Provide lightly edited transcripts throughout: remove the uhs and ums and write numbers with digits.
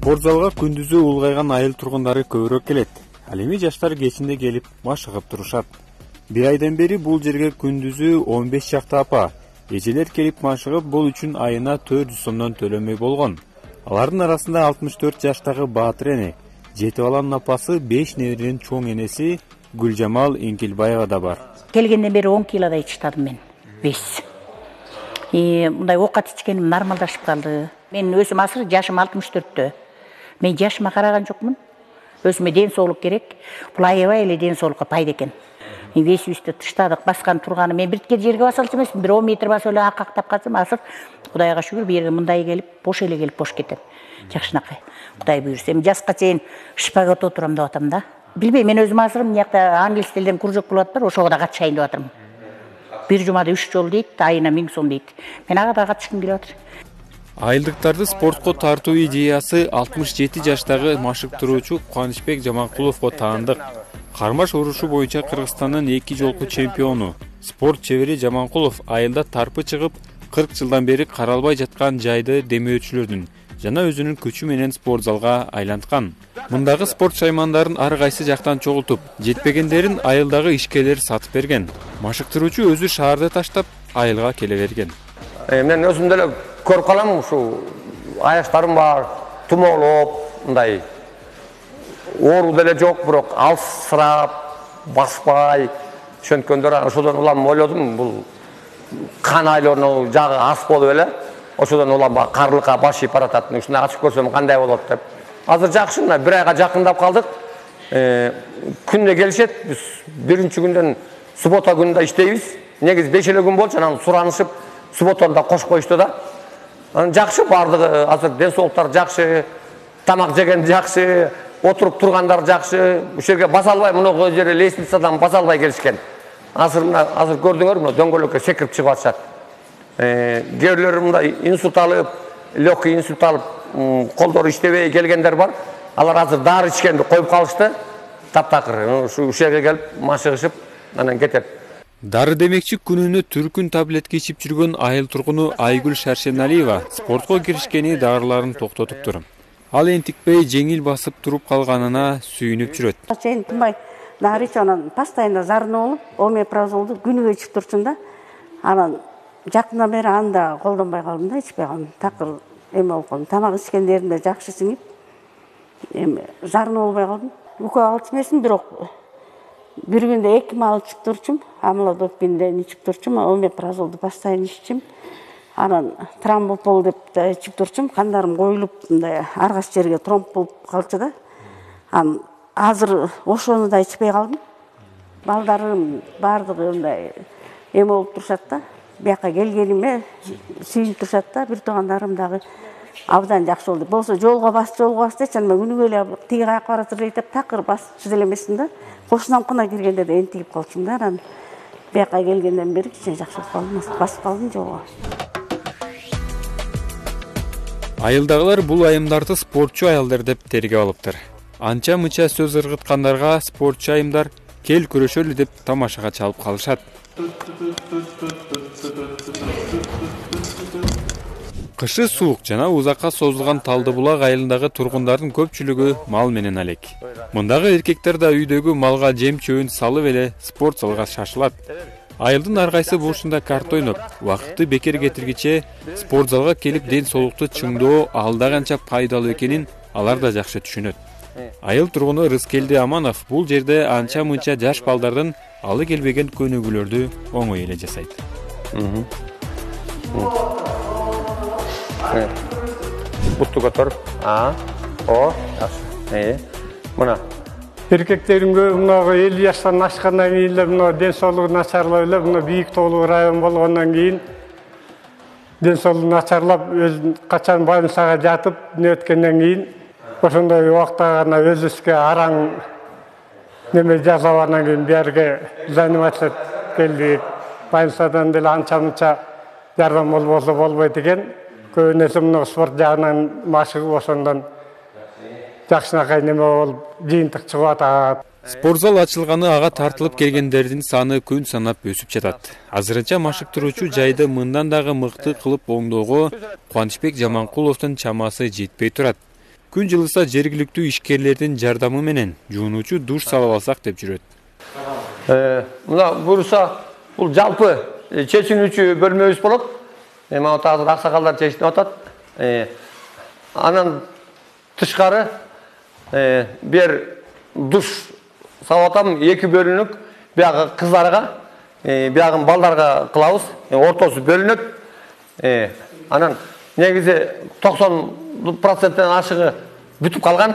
Спорт залга күндүзү улгайган айыл тургундары көбүрөөк келет. Ал эми жаштар кечинде келип машыгып турушат. Bir aydan beri бул жерге күндүзү 15 чакта апа, эжелер келип машыгып бул үчүн айына 400 сомдон төлөмөй болгон. Алардын арасында 64 жаштагы Баатыр эне, 7 баланын апасы, 5 неберенин чоң энеси Гүлжамал Эңкелбаева да бар. Келгенден бери 10 килодай ичтадым мен. 5. Мындай оокат ичкеним нормалдашып калды. Мен өзүм азыр жашым 64тө. Мен жашыма караган жокмун. Өзүмө ден соолук керек. Бул аябай эле ден соолукка пайда экен. Весибизди тыштадык, баскан турганы. Мен биртке жерге басалчу эмесмин. Bir 10 метр басып эле акактап калсам, азыр Кудайга шүгүр бу жерге мындай келип, бош эле келип бош кетем. Жакшынакай. Кудай буйрса, эми жаска чейин шпагат отурам деп атам да. Билбейм, мен өзүм азыр мынакта англис тилден кружок болуп атпыр, ошого да катышайын деп атырмын. Bir жумада 3 жолу дейт, айына 1000 сом дейт. Мен ага да катышкым келип атыр. Айылдыктарды спортко тартуу идеясы 67 жаштагы машыктыруучу Кубанычбек Жаманкуловго таандык. Кармаш урушу боюнча Кыргызстандын 2 жолку чемпиону, спорт чебери Жаманкулов айылда тарпы чыгып, 40 жылдан бери каралбай жаткан жайды демөөчүлөрдүн жана өзүнүн күчү менен спорт залга айланткан. Мындагы спорт шаймандарын ар кайсы жактан чогултуп, жетпегендерин айылдагы ишкерлер сатып берген. Машыктыруучу өзү шаарды таштап, айылга келе берген. Мен өзүм деле көрүп калам, ушу аяктарым бар, тумоолоп, мындай оору деле жок, бирок алсырап, баспай, ошөнткөндөр ошодон улам ойлодум, бул кан айлануу жагы аз болуп эле, ошодон улам карлыкка баш ийип баратат. Ушуну ачып көрсөм кандай болот деп. Азыр жакшы, мына 1 айга жакындап калдык. Күндө келишет, биз биринчи күндөн суббота күнүндө иштейбиз. Негизи 5 эле күн болчу, анан суранышып, субботаны да кош коюшту да. Анан жакшы, бардыгы азыр ден соолуктар жакшы, тамак жеген жакшы, отуруп тургандар жакшы. Ушул жерге баса албай, мына жерге лестницадан баса албай келишкен. Азыр көрдүңөр, мына дөңгөлөккө секирип чыгып атышат. Кээ бирлер мындай инсульт алып, легкий инсульт алып, колдору иштебей келгендер бар. Алар азыр дары ичкенди коюп калышты. Таптакыр ушул жерге келип машыгышып, анан кетет. Дары демекчи күнүнө түркүн таблетка ичип жүргөн айыл тургуну Айгүл Шаршеналиева спортко киришкени дарыларын токтотуптур. Ал энтикпей жеңил басып туруп калганына сүйүнүп жүрөт. Чейин тынбай дары ичип, анан постоянно зарына болуп, омепразолду күнүгө ичип турчумун да. Анан жакындан бери аны да колдонбой калдым да, ичпей калдым. Такыр эме болуп калдым. Тамак ичкендерим да жакшы сиңип, эми зарына болбой калдым. Үкө алчу эмесмин, бирок bir günde 2 mal içip turçum, amlodopинден içip turçum, omeprazoldu постоянно içip, anan тромбопол деп да içip turçum, kandarım koyulup argas жерге тромб болуп калчу да. Азыр ошону да ичпей калдым. Балдарым бардыгы мындай эме болуп турушат да. Бияка келгениме сүйүнүп турушат да, бир туугандарым дагы абдан жакшы болду. Болсо жолго бас дейт, мен күнүгө эле тиги каяка баратыр дейт, такыр басчу деле эмесмин да. Кошунам кына киргенде де энтигип калчумун да, анан бияка келгенден бери кичине жакшы болуп калдым, басып калдым жолго. Айылдагылар бул айымдарды спортчу аялдар деп терге алыптыр. Анча-мынча сөз ыргыткандарга спортчу айымдар кел көрөшөлү деп тамашага чалып калышат. Кышы суук жана узакка созулган Талдыбулак айылындагы тургундардын көпчүлүгү мал менен алек. Мындагы эркектер да үйдөгү малга жем чөбүн салып эле спорт залга шашылат. Айылдын ар кайсы бурчунда карта ойноп, убакытты бекер кетиргиче спорт залга келип ден соолукту чыңдоо алда канча пайдалуу экенин алар да жакшы түшүнөт. Айыл тургуну Рыскелди Аманов бул жерде анча-мынча жаш балдардын алы келбеген көнүгүүлөрдү оңой эле жасайт. Бутtu götür. O, yaxşı. Mına. Erkeklerimge mına 50 yaştan aşkandan keyin mına den sooluğu начарлап эле, мына бийик тоолуу район болгондон кийин den sooluğu начарлап, качан больницага жатып, не өткөндөн кийин ошондой убакта гана өзүбүзгө араң неме жасабагандан кийин берге заниматься келдик. Больницадан деле анча-мынча жардам болбосо болбойт экен. Көбүнесе мына спорт жагынан машыгып ошондон жакшынакай неме болуп, жыйынтык чыгып атат. Спорт зал ачылганы ага тартылып келгендердин саны күн санап өсүп жатат. Азырынча машыктыруучу жайды мындан дагы мыкты кылып оңдоого Кубанычбек Жаманкуловдун чамасы жетпей турат. Күн жылыса жергиликтүү ишкерлердин жардамы менен жуунуучу душ салып алсак деп жүрөт. Мына буюрса бул жалпы чечинүүчү бөлмөбүз болот. Мына азыр аксакалдар чечинип атат. Анан тышкары бир душ салып атам, 2 бөлүнүк. Биягы кыздарга, биягын балдарга кылабыз. Ортосу бөлүнөт. Анан негизи 90%-тен ашыгы бүтүп калган.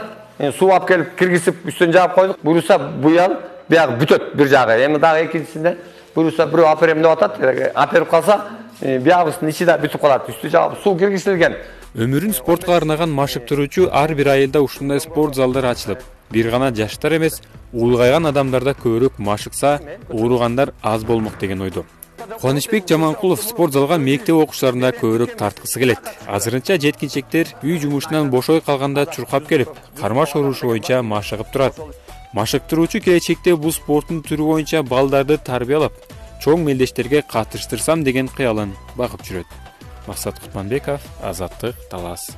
Суу алып келип киргизип үстүн жаап койдук. Буюрса буял биягы бүтөт бир жагы. Эми дагы экинчисинде буюрса бирөө аперем деп атат. Аперип калса биягыбыздын ичи да бүтүп калат. Үстү жаап суу киргизилген. Өмүрүн спортко арнаган машыктыруучу ар бир айылда ушундай спорт залдар ачылып, бир гана жаштар эмес, улгайган адамдарда көбүрөөк машыкса, ооругандар аз болмок деген ойдо. Кубанычбек Жаманкулов спорт залга мектеп окуучуларына көбүрөөк тарткысы келет. Азырынча жеткинчектер үй жумушунан бошой калганда чуркап келип, кармаш урушу боюнча машыгып турат. Машыктыруучу келечекте бул спорттун түрү боюнча балдарды тарбиялап, чоң мелдештерге катыштырсам деген кыялын багып жүрөт. Максат Кутманбеков, Азаттык, Талас.